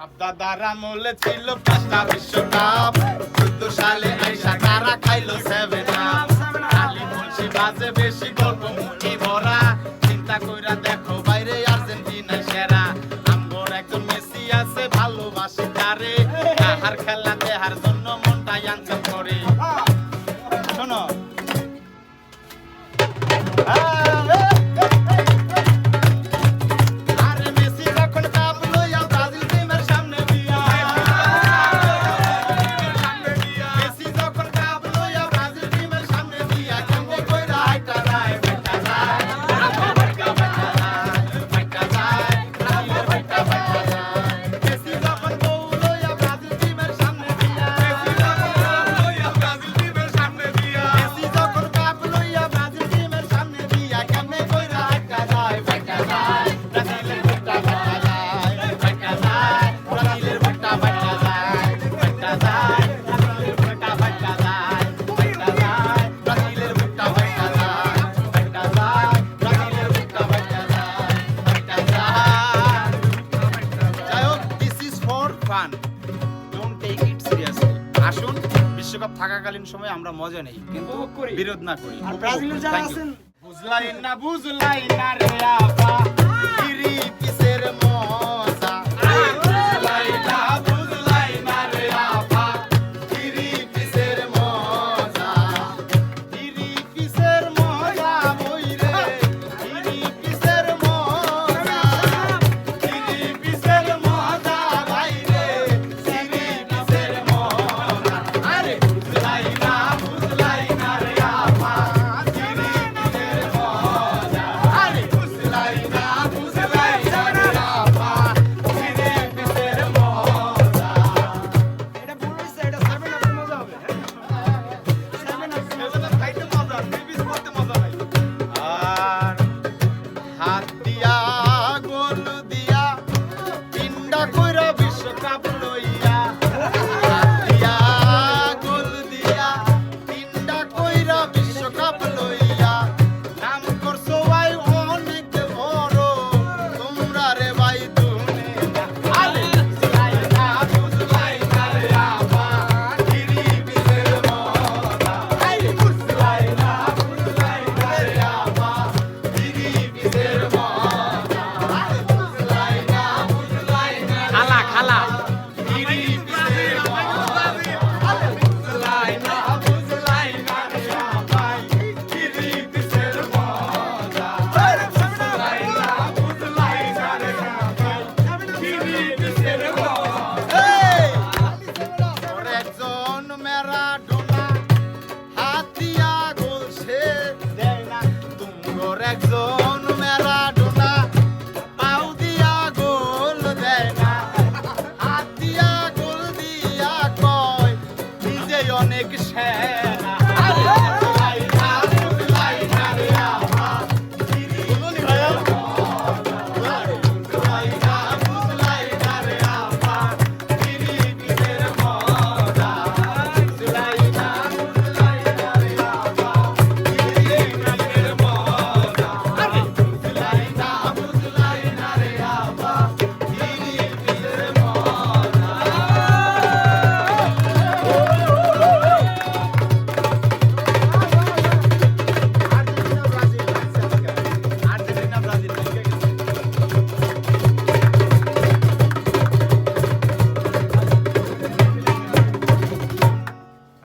দাদার আমলে ছিল 5টা বিশ্বকাপ, 14 সালে আইসা কারা খাইলো 7 আপ। খালি বলছি বাজে বেশি গল্প মুখে ভরা, চিন্তা কইরা দেখো বাইরে আর্জেন্টিনা সেরা। আমগোর একজন মেসি আছে ভালোবাসি তারে, তাহার খেলা দেহার জন্য মনটা আনসার করে। শোনো আসুন বিশ্বকাপ থাকাকালীন সময় আমরা মজা নেই, কিন্তু বিরোধ না করি। আর ব্রাজিলের যারা আছেন বুঝলাই না রে আপা গিরি পিসের মজা, বুঝলাই না রে আপা গিরি পিসের মজা, গিরি পিসের মজা বইরে, গিরি পিসের মজা, গিরি পিসের মজা বাইরে, গিরি পিসের মজা। আরে বুঝলাই না রে আপা গিরি পিসের মজা, আরে বুঝলাই না রে আপা গিরি পিসের মজা। এটা ভুল হইছে, এটা 7 আপের মজা হবে। 7 আপ এগুলো খাইতে মজা, বিবিস করতে মজা নাই। আর হাত দিয়া গোল দিয়া পিন্ডা কইরা